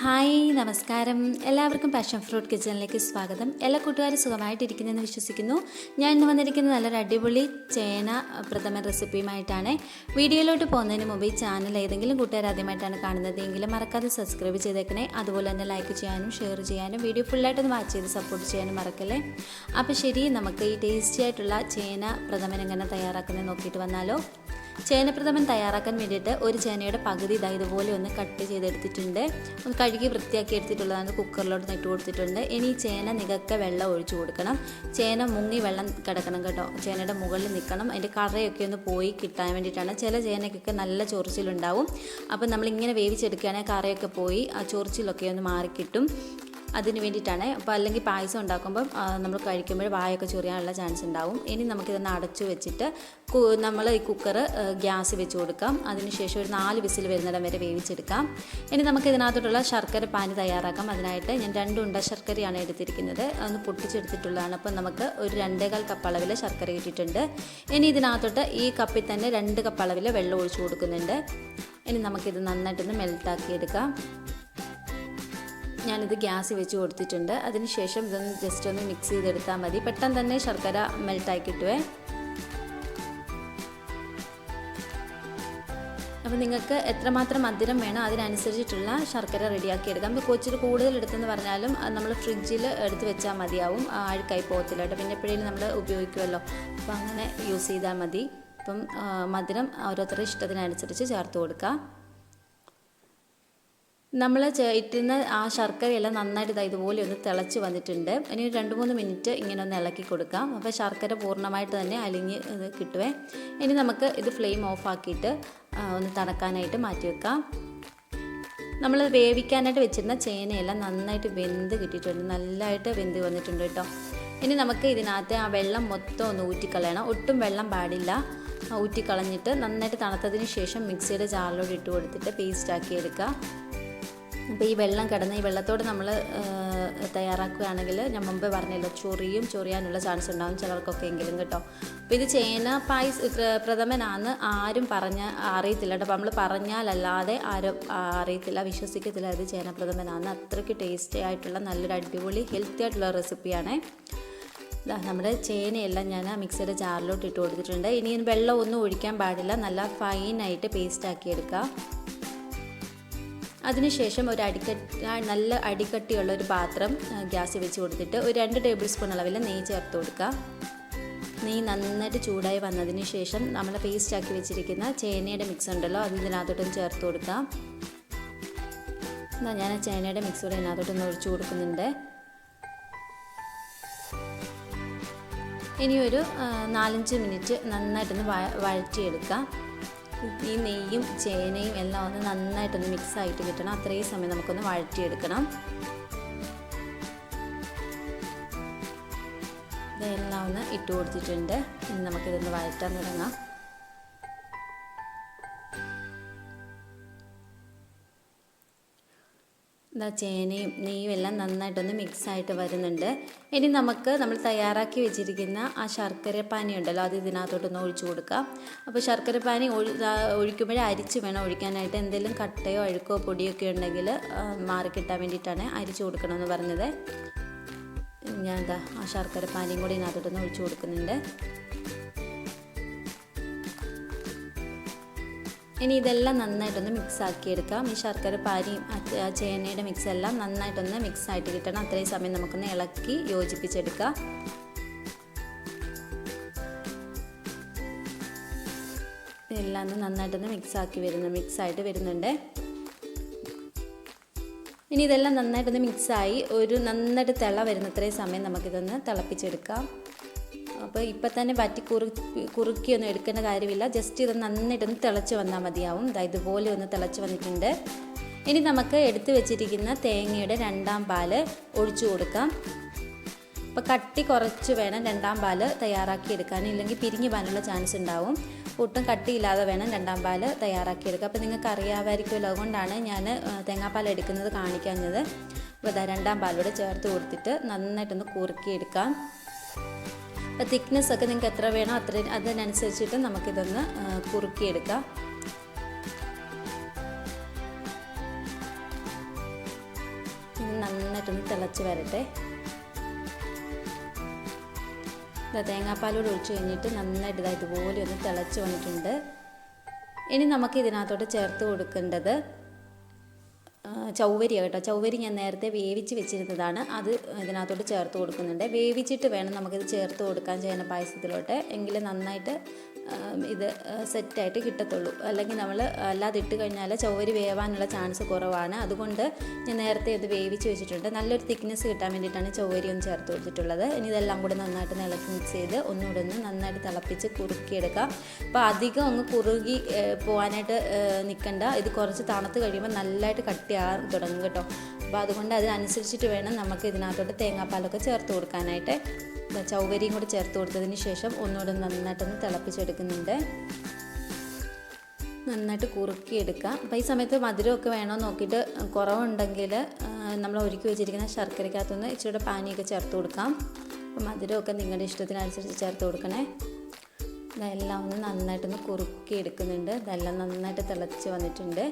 Hi നമസ്കാരം. എല്ലാവർക്കും passion fruit കിച്ചണിലേക്ക് സ്വാഗതം. എല്ലാ കൂട്ടുകാരും സുഖമായിട്ടിരിക്കുന്നെന്ന് വിശ്വസിക്കുന്നു. ഞാൻ ഇന്ന് വന്നിരിക്കുന്നത് നല്ലൊരു അടിപൊളി ചേന പ്രഥമൻ റെസിപ്പിയുമായിട്ടാണ്. വീഡിയോയിലോട്ട് പോകുന്നതിന് മുമ്പ് ഈ ചാനൽ ഏതെങ്കിലും കൂട്ടുകാർ ആദ്യമായിട്ടാണ് കാണുന്നത് എങ്കിലും മറക്കാതെ സബ്സ്ക്രൈബ് ചെയ്തേക്കണേ. അതുപോലെ തന്നെ ലൈക്ക് ചെയ്യാനും ഷെയർ ചെയ്യാനും വീഡിയോ ഫുള്ളായിട്ടൊന്ന് വാച്ച് ചെയ്ത് സപ്പോർട്ട് ചെയ്യാനും മറക്കല്ലേ. അപ്പോൾ ശരി, നമുക്ക് ഈ ടേസ്റ്റി ആയിട്ടുള്ള ചേന പ്രഥമൻ എങ്ങനെ തയ്യാറാക്കുന്നത് നോക്കിയിട്ട് വന്നാലോ. ചേനപ്രഥമൻ തയ്യാറാക്കാൻ വേണ്ടിയിട്ട് ഒരു ചേനയുടെ പകുതി ഇതുപോലെ ഒന്ന് കട്ട് ചെയ്തെടുത്തിട്ടുണ്ട്. ഒന്ന് കഴുകി വൃത്തിയാക്കി എടുത്തിട്ടുള്ളതാണ്. കുക്കറിലോട്ട് ഇട്ട് കൊടുത്തിട്ടുണ്ട്. ഇനി ചേന നികക്കെ വെള്ളം ഒഴിച്ചു കൊടുക്കണം. ചേന മുങ്ങി വെള്ളം കിടക്കണം കേട്ടോ. ചേനയുടെ മുകളിൽ നിൽക്കണം. അതിൻ്റെ കറയൊക്കെ ഒന്ന് പോയി കിട്ടാൻ വേണ്ടിയിട്ടാണ്. ചില ചേനയ്ക്കൊക്കെ നല്ല ചൊറിച്ചിലുണ്ടാവും. അപ്പം നമ്മളിങ്ങനെ വേവിച്ചെടുക്കുകയാണെങ്കിൽ കറയൊക്കെ പോയി ആ ചൊറിച്ചിലൊക്കെ ഒന്ന് മാറിക്കിട്ടും. അതിന് വേണ്ടിയിട്ടാണ്. അപ്പോൾ അല്ലെങ്കിൽ പായസം ഉണ്ടാക്കുമ്പം നമ്മൾ കഴിക്കുമ്പോൾ വായൊക്കെ ചൊറിയാനുള്ള ചാൻസ് ഉണ്ടാവും. ഇനി നമുക്കിതൊന്ന് അടച്ചു വെച്ചിട്ട് നമ്മൾ ഈ കുക്കർ ഗ്യാസ് വെച്ച് കൊടുക്കാം. അതിനുശേഷം ഒരു 4 വിസിൽ വരുന്നിടം വരെ വേവിച്ചെടുക്കാം. ഇനി നമുക്ക് ഇതിനകത്തോട്ടുള്ള ശർക്കര പാനി തയ്യാറാക്കാം. അതിനായിട്ട് ഞാൻ 2 ഉണ്ട ശർക്കരയാണ് എടുത്തിരിക്കുന്നത്. ഒന്ന് പൊട്ടിച്ചെടുത്തിട്ടുള്ളതാണ്. അപ്പോൾ നമുക്ക് ഒരു 2.25 കപ്പ് അളവിൽ ശർക്കര ഇട്ടിട്ടുണ്ട്. ഇനി ഇതിനകത്തോട്ട് ഈ കപ്പിൽ തന്നെ 2 കപ്പ് അളവിൽ വെള്ളം ഒഴിച്ചു കൊടുക്കുന്നുണ്ട്. ഇനി നമുക്കിത് നന്നായിട്ടൊന്ന് മെൽട്ടാക്കി എടുക്കാം. ഞാനിത് ഗ്യാസ് വെച്ച് കൊടുത്തിട്ടുണ്ട്. അതിനുശേഷം ഇതൊന്ന് ജസ്റ്റ് ഒന്ന് മിക്സ് ചെയ്തെടുത്താൽ മതി. പെട്ടെന്ന് തന്നെ ശർക്കര മെൽട്ടായി കിട്ടുവേ. അപ്പോൾ നിങ്ങൾക്ക് എത്രമാത്രം മധുരം വേണോ അതിനനുസരിച്ചിട്ടുള്ള ശർക്കര റെഡിയാക്കി എടുക്കാം. ഇപ്പോൾ കൊച്ചിൽ കൂടുതൽ എടുത്തെന്ന് പറഞ്ഞാലും നമ്മൾ ഫ്രിഡ്ജിൽ എടുത്ത് വെച്ചാൽ മതിയാവും. അഴുക്കായി പോകത്തില്ല കേട്ടോ. പിന്നെ എപ്പോഴേലും നമ്മൾ ഉപയോഗിക്കുമല്ലോ. അപ്പോൾ അങ്ങനെ യൂസ് ചെയ്താൽ മതി. അപ്പം മധുരം ഓരോരുത്തരുടെ ഇഷ്ടത്തിനനുസരിച്ച് ചേർത്ത് കൊടുക്കുക. നമ്മൾ ഇട്ടുന്ന ആ ശർക്കരയെല്ലാം നന്നായിട്ട് ഇതുപോലെ ഒന്ന് തിളച്ച് വന്നിട്ടുണ്ട്. ഇനി 2-3 മിനിറ്റ് ഇങ്ങനെ ഒന്ന് ഇളക്കി കൊടുക്കാം. അപ്പോൾ ശർക്കര പൂർണ്ണമായിട്ട് തന്നെ അലിഞ്ഞ് കിട്ടുവേ. ഇനി നമുക്ക് ഇത് ഫ്ലെയിം ഓഫാക്കിയിട്ട് ഒന്ന് തണുക്കാനായിട്ട് മാറ്റി വെക്കാം. നമ്മൾ വേവിക്കാനായിട്ട് വെച്ചിരുന്ന ചേനയെല്ലാം നന്നായിട്ട് വെന്ത് കിട്ടിയിട്ടുണ്ട്. നല്ലതായിട്ട് വെന്ത് വന്നിട്ടുണ്ട് കേട്ടോ. ഇനി നമുക്ക് ഇതിനകത്ത് ആ വെള്ളം മൊത്തം ഒന്ന് ഊറ്റിക്കളയണം. ഒട്ടും വെള്ളം പാടില്ല. ഊറ്റിക്കളഞ്ഞിട്ട് നന്നായിട്ട് തണുത്തതിന് ശേഷം മിക്സിയുടെ ജാറിലോട്ട് ഇട്ട് കൊടുത്തിട്ട് പേസ്റ്റാക്കി എടുക്കുക. അപ്പോൾ ഈ വെള്ളം കിടന്ന് ഈ വെള്ളത്തോട് നമ്മൾ തയ്യാറാക്കുകയാണെങ്കിൽ ഞാൻ മുമ്പ് പറഞ്ഞല്ലോ ചൊറിയാനുള്ള ചാൻസ് ഉണ്ടാകും ചിലർക്കൊക്കെ എങ്കിലും കേട്ടോ. അപ്പോൾ ഇത് ചേന പ്രഥമനാന്ന് ആരും അറിയത്തില്ല കേട്ടോ. അപ്പോൾ നമ്മൾ പറഞ്ഞാലല്ലാതെ ആരും അറിയത്തില്ല, വിശ്വസിക്കത്തില്ല ഇത് ചേന പ്രഥമനാന്ന്. അത്രയ്ക്ക് ടേസ്റ്റി ആയിട്ടുള്ള നല്ലൊരു അടിപൊളി ഹെൽത്തി ആയിട്ടുള്ള റെസിപ്പിയാണ്. നമ്മുടെ ചേനയെല്ലാം ഞാൻ മിക്സിയുടെ ജാറിലോട്ട് ഇട്ട് കൊടുത്തിട്ടുണ്ട്. ഇനി വെള്ളം ഒന്നും ഒഴിക്കാൻ പാടില്ല. നല്ല ഫൈനായിട്ട് പേസ്റ്റാക്കി എടുക്കുക. അതിനുശേഷം നല്ല അടിക്കട്ടിയുള്ള ഒരു പാത്രം ഗ്യാസ് വെച്ച് കൊടുത്തിട്ട് ഒരു 2 ടേബിൾ സ്പൂൺ അളവിൽ നെയ്യ് ചേർത്ത് കൊടുക്കുക. നെയ്യ് നന്നായിട്ട് ചൂടായി വന്നതിന് ശേഷം നമ്മൾ പേസ്റ്റാക്കി വെച്ചിരിക്കുന്ന ചേനയുടെ മിക്സ് ഉണ്ടല്ലോ അത് ഇതിനകത്തോട്ടൊന്ന് ചേർത്ത് കൊടുക്കാം. ഞാൻ ചേനയുടെ മിക്സ് കൂടെ ഇതിനകത്തോട്ടൊന്ന് ഒഴിച്ചു കൊടുക്കുന്നുണ്ട്. ഇനി ഒരു 4-5 മിനിറ്റ് നന്നായിട്ടൊന്ന് വഴറ്റിയെടുക്കാം. ഈ നെയ്യും ചേനയും എല്ലാം ഒന്ന് നന്നായിട്ടൊന്ന് മിക്സായിട്ട് കിട്ടണം. അത്രയും സമയം നമുക്കൊന്ന് വഴറ്റിയെടുക്കണം. ഇതെല്ലാം ഒന്ന് ഇട്ട് കൊടുത്തിട്ടുണ്ട്. ഇനി നമുക്കിതൊന്ന് വഴറ്റാൻ തുടങ്ങാം. ചേനയും നെയ്യും എല്ലാം നന്നായിട്ടൊന്ന് മിക്സായിട്ട് വരുന്നുണ്ട്. ഇനി നമ്മൾ തയ്യാറാക്കി വെച്ചിരിക്കുന്ന ആ ശർക്കര പാനി ഉണ്ടല്ലോ അത് ഇതിനകത്തോട്ടൊന്ന് ഒഴിച്ചു കൊടുക്കാം. അപ്പോൾ ശർക്കര പാനി ഒഴിക്കുമ്പോഴേ അരിച്ച് വേണം ഒഴിക്കാനായിട്ട്. എന്തെങ്കിലും കട്ടയോ അഴുക്കോ പൊടിയൊക്കെ ഉണ്ടെങ്കിൽ മാറിക്കിട്ടാൻ വേണ്ടിയിട്ടാണ് അരിച്ചു കൊടുക്കണമെന്ന് പറഞ്ഞത്. ഞാൻ ആ ശർക്കര പാനിയും കൂടി ഇതിനകത്തോട്ടൊന്ന് ഒഴിച്ചു കൊടുക്കുന്നുണ്ട്. ഇനി ഇതെല്ലാം നന്നായിട്ടൊന്ന് മിക്സാക്കി എടുക്കാം. ഈ ശർക്കര പാനിയും ചേനയുടെ മിക്സ് എല്ലാം നന്നായിട്ടൊന്ന് മിക്സായിട്ട് കിട്ടണം. അത്രയും സമയം നമുക്കൊന്ന് ഇളക്കി യോജിപ്പിച്ചെടുക്കാം. ഇതെല്ലാം ഒന്ന് നന്നായിട്ടൊന്ന് മിക്സായിട്ട് വരുന്നുണ്ട്. ഇനി ഇതെല്ലാം നന്നായിട്ടൊന്ന് മിക്സായി നന്നായിട്ട് തിള വരുന്നത്രയും സമയം നമുക്കിതൊന്ന് തിളപ്പിച്ചെടുക്കാം. അപ്പോൾ ഇപ്പം തന്നെ കുറുക്കിയൊന്നും എടുക്കേണ്ട കാര്യമില്ല. ജസ്റ്റ് ഇത് നന്നായിട്ടൊന്ന് തിളച്ച് വന്നാൽ മതിയാവും. ഇതുപോലെ ഒന്ന് തിളച്ച് വന്നിട്ടുണ്ട്. ഇനി നമുക്ക് എടുത്തു വെച്ചിരിക്കുന്ന തേങ്ങയുടെ 2ാം പാല് ഒഴിച്ചു കൊടുക്കാം. അപ്പോൾ കട്ടി കുറച്ച് വേണം 2ാം പാല് തയ്യാറാക്കി എടുക്കാൻ, ഇല്ലെങ്കിൽ പിരിഞ്ഞു പോകാനുള്ള ചാൻസ് ഉണ്ടാവും. ഒട്ടും കട്ടിയില്ലാതെ വേണം 2ാം പാല് തയ്യാറാക്കി എടുക്കുക. അപ്പോൾ നിങ്ങൾക്ക് അറിയാമായിരിക്കുമല്ലോ, അതുകൊണ്ടാണ് ഞാൻ തേങ്ങാപ്പാൽ എടുക്കുന്നത് കാണിക്കാഞ്ഞത്. അപ്പോൾ 2ാം പാലോടെ ചേർത്ത് കൊടുത്തിട്ട് നന്നായിട്ടൊന്ന് കുറുക്കിയെടുക്കാം. തിക്നെസ് ഒക്കെ നിങ്ങൾക്ക് എത്ര വേണോ അതിനനുസരിച്ചിട്ട് നമുക്കിതൊന്ന് കുറുക്കിയെടുക്കാം. നന്നായിട്ടൊന്ന് തിളച്ച് വരട്ടെ. തേങ്ങാപ്പാലോട് ഒഴിച്ച് കഴിഞ്ഞിട്ട് നന്നായിട്ട് ഇതുപോലെ ഒന്ന് തിളച്ച് വന്നിട്ടുണ്ട്. ഇനി നമുക്ക് ഇതിനകത്തോട്ട് ചേർത്ത് കൊടുക്കേണ്ടത് ചൗവരിയാണ് കേട്ടോ. ചൗവരി ഞാൻ നേരത്തെ വേവിച്ച് വെച്ചിരുന്നതാണ്, അത് ഇതിനകത്തോട്ട് ചേർത്ത് കൊടുക്കുന്നുണ്ട്. വേവിച്ചിട്ട് വേണം നമുക്കിത് ചേർത്ത് കൊടുക്കാൻ ചേന പായസത്തിലോട്ട്, എങ്കിൽ നന്നായിട്ട് ഇത് സെറ്റായിട്ട് കിട്ടത്തുള്ളൂ. അല്ലെങ്കിൽ നമ്മൾ അല്ലാതെ ഇട്ട് കഴിഞ്ഞാൽ ചൗവരി വേവാനുള്ള ചാൻസ് കുറവാണ്. അതുകൊണ്ട് ഞാൻ നേരത്തെ ഇത് വേവിച്ച് വെച്ചിട്ടുണ്ട്. നല്ലൊരു തിക്നെസ് കിട്ടാൻ വേണ്ടിയിട്ടാണ് ചൗവരി ഒന്ന് ചേർത്ത് കൊടുത്തിട്ടുള്ളത്. ഇനി ഇതെല്ലാം കൂടി നന്നായിട്ട് ഇളക്കി മിക്സ് ചെയ്ത് ഒന്നുകൂടെ ഒന്ന് നന്നായിട്ട് തിളപ്പിച്ച് കുറുക്കിയെടുക്കാം. അപ്പോൾ അധികം അങ്ങ് കുറുകി പോകാനായിട്ട് നിൽക്കണ്ട. ഇത് കുറച്ച് തണുത്ത് കഴിയുമ്പോൾ നല്ലതായിട്ട് കട്ടിയാകാൻ തുടങ്ങും കേട്ടോ. അപ്പോൾ അതുകൊണ്ട് അതിനനുസരിച്ചിട്ട് വേണം നമുക്ക് ഇതിനകത്തോട്ട് തേങ്ങാപ്പാലൊക്കെ ചേർത്ത് കൊടുക്കാനായിട്ട്. ചൗവരിയും കൂടി ചേർത്ത് കൊടുത്തതിന് ശേഷം ഒന്നുകൂടെ നന്നായിട്ടൊന്ന് തിളപ്പിച്ചെടുക്കുന്നുണ്ട്. നന്നായിട്ട് കുറുക്കിയെടുക്കാം. അപ്പോൾ ഈ സമയത്ത് മധുരമൊക്കെ വേണമെന്ന് നോക്കിയിട്ട് കുറവുണ്ടെങ്കിൽ നമ്മൾ ഒരുക്കി വെച്ചിരിക്കുന്ന ശർക്കരയ്ക്കകത്തൊന്ന് ഇച്ചിരി പാനിയൊക്കെ ചേർത്ത് കൊടുക്കാം. അപ്പോൾ മധുരമൊക്കെ നിങ്ങളുടെ ഇഷ്ടത്തിനനുസരിച്ച് ചേർത്ത് കൊടുക്കണേ. ഇതെല്ലാം ഒന്ന് നന്നായിട്ടൊന്ന് കുറുക്കിയെടുക്കുന്നുണ്ട്. ഇതെല്ലാം നന്നായിട്ട് തിളച്ച് വന്നിട്ടുണ്ട്.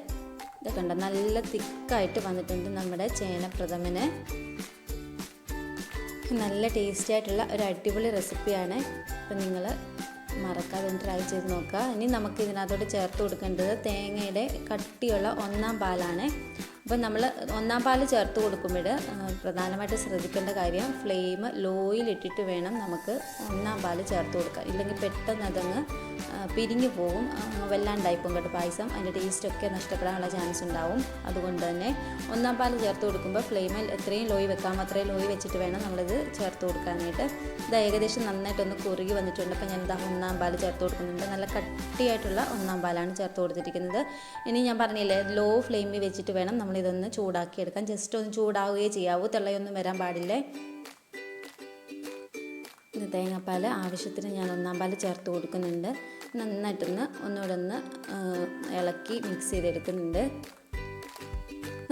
ഇതൊക്കെ ഉണ്ട്, നല്ല തിക്കായിട്ട് വന്നിട്ടുണ്ട് നമ്മുടെ ചേനപ്രഥമന്. നല്ല ടേസ്റ്റി ആയിട്ടുള്ള ഒരു അടിപൊളി റെസിപ്പിയാണ്. അപ്പം നിങ്ങൾ മറക്കാതെ ട്രൈ ചെയ്ത് നോക്കുക. ഇനി നമുക്ക് ഇതിനകത്തോട്ട് ചേർത്ത് കൊടുക്കേണ്ടത് തേങ്ങയുടെ കട്ടിയുള്ള ഒന്നാം പാലാണ്. അപ്പം നമ്മൾ ഒന്നാം പാൽ ചേർത്ത് കൊടുക്കുമ്പോൾ പ്രധാനമായിട്ട് ശ്രദ്ധിക്കേണ്ട കാര്യം ഫ്ലെയിം ലോയിലിട്ടിട്ട് വേണം നമുക്ക് ഒന്നാം പാൽ ചേർത്ത് കൊടുക്കാൻ. ഇല്ലെങ്കിൽ പെട്ടെന്ന് അതങ്ങ് പിരിഞ്ഞു പോകും, വല്ലാണ്ടായിപ്പോകും കേട്ടോ പായസം. അതിൻ്റെ ടേസ്റ്റൊക്കെ നഷ്ടപ്പെടാനുള്ള ചാൻസ് ഉണ്ടാവും. അതുകൊണ്ട് തന്നെ ഒന്നാം പാൽ ചേർത്ത് കൊടുക്കുമ്പോൾ ഫ്ലെയിമിൽ എത്രയും ലോയി വെക്കാമോ അത്രയും ലോയി വെച്ചിട്ട് വേണം നമ്മളിത് ചേർത്ത് കൊടുക്കാനായിട്ട്. ഇത് ഏകദേശം നന്നായിട്ടൊന്ന് കുറുകി വന്നിട്ടുണ്ട്. അപ്പോൾ ഞാനിത് ഒന്നാം പാൽ ചേർത്ത് കൊടുക്കുന്നുണ്ട്. നല്ല കട്ടിയായിട്ടുള്ള ഒന്നാം പാലാണ് ചേർത്ത് കൊടുത്തിരിക്കുന്നത്. ഇനി ഞാൻ പറഞ്ഞില്ലേ, ലോ ഫ്ലെയിമിൽ വെച്ചിട്ട് വേണം നമ്മളിതൊന്ന് ചൂടാക്കിയെടുക്കാൻ. ജസ്റ്റ് ഒന്ന് ചൂടാവുകയേ ചെയ്യാവൂ, തിളയൊന്നും വരാൻ പാടില്ലേ. ഇത് തേങ്ങാപ്പാൽ ആവശ്യത്തിന് ഞാൻ ഒന്നാം പാൽ ചേർത്ത് കൊടുക്കുന്നുണ്ട്. നന്നായിട്ടൊന്ന് ഒന്നുകൂടെ ഇളക്കി മിക്സ് ചെയ്തെടുക്കുന്നുണ്ട്.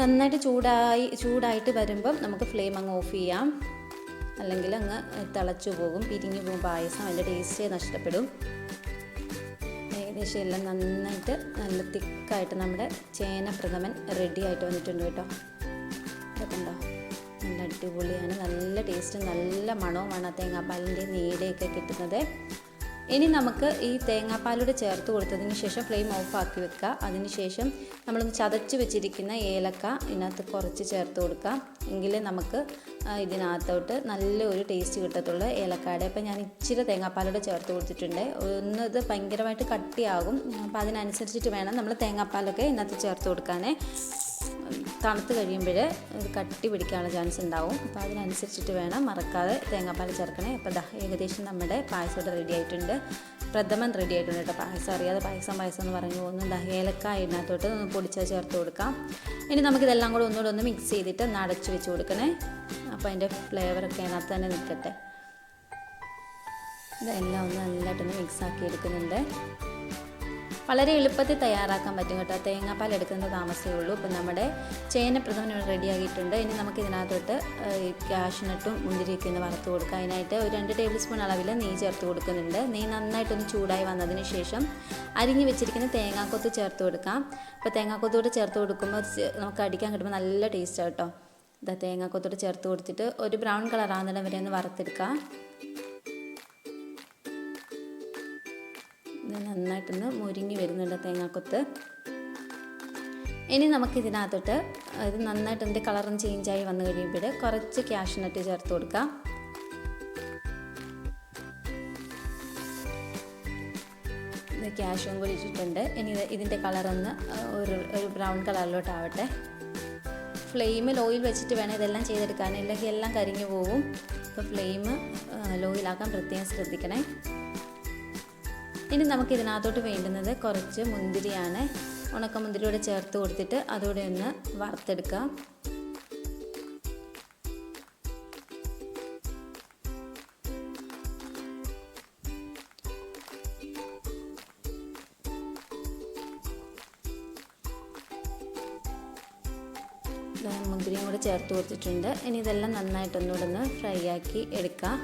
നന്നായിട്ട് ചൂടായിട്ട് വരുമ്പം നമുക്ക് ഫ്ലെയിം അങ്ങ് ഓഫ് ചെയ്യാം. അല്ലെങ്കിൽ അങ്ങ് തിളച്ചു പോകും, പിരിഞ്ഞു പോകും പായസം, അതിൻ്റെ ടേസ്റ്റേ നഷ്ടപ്പെടും. ഏകദേശം എല്ലാം നന്നായിട്ട് നല്ല തിക്കായിട്ട് നമ്മുടെ ചേനപ്രഥമൻ റെഡി ആയിട്ട് വന്നിട്ടുണ്ട് കേട്ടോ. ഇതൊക്കെ ഉണ്ടോ, നല്ല അടിപൊളിയാണ്, നല്ല ടേസ്റ്റും നല്ല മണവുമാണ് ആ തേങ്ങാപ്പാലിൻ്റെ നീടയൊക്കെ കിട്ടുന്നത്. ഇനി നമുക്ക് ഈ തേങ്ങാപ്പാലൂടെ ചേർത്ത് കൊടുത്തതിന് ശേഷം ഫ്ലെയിം ഓഫാക്കി വെക്കുക. അതിന് ശേഷം നമ്മളൊന്ന് ചതച്ച് വെച്ചിരിക്കുന്ന ഏലക്ക ഇതിനകത്ത് കുറച്ച് ചേർത്ത് കൊടുക്കാം. എങ്കിലേ നമുക്ക് ഇതിനകത്തോട്ട് നല്ലൊരു ടേസ്റ്റ് കിട്ടത്തുള്ളൂ ഏലക്കായുടെ. അപ്പോൾ ഞാൻ ഇച്ചിരി തേങ്ങാപ്പാലൂടെ ചേർത്ത് കൊടുത്തിട്ടുണ്ട്. ഇത് ഭയങ്കരമായിട്ട് കട്ടിയാകും. അപ്പോൾ അതിനനുസരിച്ചിട്ട് വേണം നമ്മൾ തേങ്ങാപ്പാലൊക്കെ ഇതിനകത്ത് ചേർത്ത് കൊടുക്കാനേ. തണുത്ത് കഴിയുമ്പോൾ ഇത് കട്ടി പിടിക്കാനുള്ള ചാൻസ് ഉണ്ടാവും. അപ്പോൾ അതിനനുസരിച്ചിട്ട് വേണം, മറക്കാതെ തേങ്ങാപ്പാൽ ചേർക്കണേ. അപ്പോൾ ഏകദേശം നമ്മുടെ പായസം ഇവിടെ റെഡി ആയിട്ടുണ്ട്. പ്രഥമൻ റെഡി ആയിട്ടുണ്ട് കേട്ടോ. പായസം അറിയാതെ പായസം എന്ന് പറഞ്ഞു പോകുന്നുണ്ട്. ഏലക്കായ ഇതിനകത്തോട്ട് ഒന്ന് പൊടിച്ച് ചേർത്ത് കൊടുക്കാം. ഇനി നമുക്കിതെല്ലാം കൂടെ ഒന്നുകൂടെ ഒന്ന് മിക്സ് ചെയ്തിട്ട് ഒന്ന് അടച്ച് വെച്ച് കൊടുക്കണേ. അപ്പോൾ അതിൻ്റെ ഫ്ലേവറൊക്കെ അതിനകത്ത് തന്നെ നിൽക്കട്ടെ. ഇതെല്ലാം ഒന്ന് നല്ലതായിട്ടൊന്ന് മിക്സാക്കി എടുക്കുന്നുണ്ട്. വളരെ എളുപ്പത്തിൽ തയ്യാറാക്കാൻ പറ്റും കേട്ടോ. തേങ്ങാപ്പാൽ എടുക്കുന്നത് താമസമേ ഉള്ളൂ. ഇപ്പം നമ്മുടെ ചേനപ്രഥമൻ ഇവിടെ റെഡിയാക്കിയിട്ടുണ്ട്. ഇനി നമുക്ക് ഇതിനകത്തോട്ട് കാഷ്നട്ടും മുന്തിരിയൊക്കെ ഒന്ന് വറുത്ത് കൊടുക്കാം. അതിനായിട്ട് ഒരു 2 ടേബിൾ സ്പൂൺ അളവിൽ നെയ്യ് ചേർത്ത് കൊടുക്കുന്നുണ്ട്. നെയ്യ് നന്നായിട്ടൊന്ന് ചൂടായി വന്നതിന് ശേഷം അരിഞ്ഞ് വെച്ചിരിക്കുന്ന തേങ്ങാക്കൊത്ത് ചേർത്ത് കൊടുക്കാം. അപ്പോൾ തേങ്ങാക്കൊത്തോട് ചേർത്ത് കൊടുക്കുമ്പോൾ നമുക്ക് അടിക്കാൻ കിട്ടുമ്പോൾ നല്ല ടേസ്റ്റാണ് കേട്ടോ. ഇതാ തേങ്ങാക്കൊത്തോട് ചേർത്ത് കൊടുത്തിട്ട് ഒരു ബ്രൗൺ കളർ ആകുന്നിടം വരെ ഒന്ന് വറുത്തെടുക്കാം. ഇത് നന്നായിട്ടൊന്ന് മുരിഞ്ഞ് വരുന്നുണ്ട് തേങ്ങാക്കൊത്ത്. ഇനി നമുക്കിതിനകത്തോട്ട് ഇത് നന്നായിട്ട് ഇതിൻ്റെ കളറും ചേഞ്ചായി വന്നു കഴിയുമ്പോൾ കുറച്ച് കാഷ്നട്ട് ചേർത്ത് കൊടുക്കാം. ഇത് കാഷ്യും കൂടി ഇട്ടിട്ടുണ്ട്. ഇനി ഇതിൻ്റെ കളറൊന്ന് ഒരു ബ്രൗൺ കളറിലോട്ടാവട്ടെ. ഫ്ലെയിമിൽ ഓയിൽ വെച്ചിട്ട് വേണം ഇതെല്ലാം ചെയ്തെടുക്കാൻ, അല്ലെങ്കിൽ എല്ലാം കരിഞ്ഞു പോകും. അപ്പോൾ ഫ്ലെയിം ലോയിലാക്കാൻ പ്രത്യേകം ശ്രദ്ധിക്കണേ. ഇനി നമുക്ക് ഇതിനകത്തോട്ട് വേണ്ടുന്നത് കുറച്ച് മുന്തിരിയാണ്. ഉണക്കമുന്തിരിയോടെ ചേർത്ത് കൊടുത്തിട്ട് അതോടെ ഒന്ന് വറുത്തെടുക്കാം. മുന്തിരിയും കൂടെ ചേർത്ത് കൊടുത്തിട്ടുണ്ട്. ഇനി ഇതെല്ലാം നന്നായിട്ടൊന്നുകൂടെ ഒന്ന് ഫ്രൈ ആക്കി എടുക്കാം.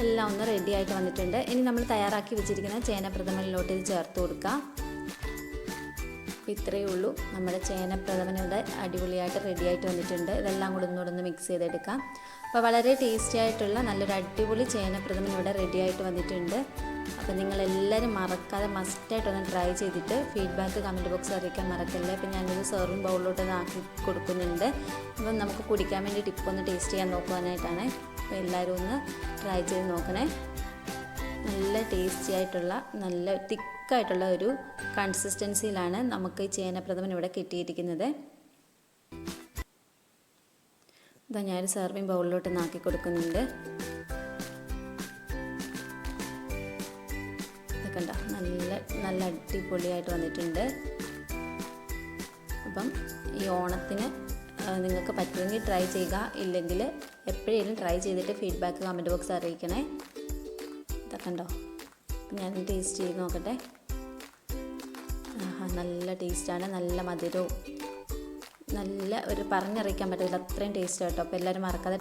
എല്ലാം ഒന്ന് റെഡി ആയിട്ട് വന്നിട്ടുണ്ട്. ഇനി നമ്മൾ തയ്യാറാക്കി വെച്ചിരിക്കുന്ന ചേനപ്രഥമനിലോട്ട് ഇത് ചേർത്ത് കൊടുക്കാം. അപ്പോൾ ഇത്രയേ ഉള്ളൂ, നമ്മുടെ ചേനപ്രഥമൻ ഇവിടെ അടിപൊളിയായിട്ട് റെഡിയായിട്ട് വന്നിട്ടുണ്ട്. ഇതെല്ലാം കൂടെ ഒന്നുകൂടെ മിക്സ് ചെയ്തെടുക്കാം. അപ്പോൾ വളരെ ടേസ്റ്റി ആയിട്ടുള്ള നല്ലൊരു അടിപൊളി ചേനപ്രഥമൻ ഇവിടെ റെഡിയായിട്ട് വന്നിട്ടുണ്ട്. അപ്പോൾ നിങ്ങളെല്ലാവരും മറക്കാതെ മസ്റ്റായിട്ടൊന്ന് ട്രൈ ചെയ്തിട്ട് ഫീഡ്ബാക്ക് കമൻറ്റ് ബോക്സിൽ അറിയിക്കാൻ മറക്കല്ലേ. അപ്പോൾ ഞാനൊരു സെർവിങ് ബൗളിലോട്ട് ആക്കി കൊടുക്കുന്നുണ്ട്. അപ്പം നമുക്ക് കുടിക്കാൻ വേണ്ടി ടിപ്പൊന്ന് ടേസ്റ്റ് ചെയ്യാൻ നോക്കുവാനായിട്ടാണ്. അപ്പോൾ എല്ലാവരും ഒന്ന് ട്രൈ ചെയ്ത് നോക്കണേ. നല്ല ടേസ്റ്റി ആയിട്ടുള്ള നല്ല തിക്കായിട്ടുള്ള ഒരു കൺസിസ്റ്റൻസിയിലാണ് നമുക്ക് ഈ ചേനപ്രഥമൻ ഇവിടെ കിട്ടിയിരിക്കുന്നത്. ഇതാ ഞാനൊരു സെർവിങ് ബൗളിലോട്ട് ആക്കി കൊടുക്കുന്നുണ്ട്. കണ്ട നല്ല നല്ല അടിപൊളിയായിട്ട് വന്നിട്ടുണ്ട്. അപ്പം ഈ ഓണത്തിന് നിങ്ങൾക്ക് പറ്റുമെങ്കിൽ ട്രൈ ചെയ്യുക, ഇല്ലെങ്കിൽ എപ്പോഴേലും ട്രൈ ചെയ്തിട്ട് ഫീഡ്ബാക്ക് കമൻറ്റ് ബോക്സ് അറിയിക്കണേ. ഇതൊക്കെ ഉണ്ടോ, ഞാൻ ടേസ്റ്റ് ചെയ്ത് നോക്കട്ടെ. നല്ല ടേസ്റ്റാണ്, നല്ല മധുരവും നല്ല ഒരു പറഞ്ഞറിയിക്കാൻ പറ്റില്ല അത്രയും ടേസ്റ്റ് കേട്ടോ. അപ്പോൾ എല്ലാവരും മറക്കാതെ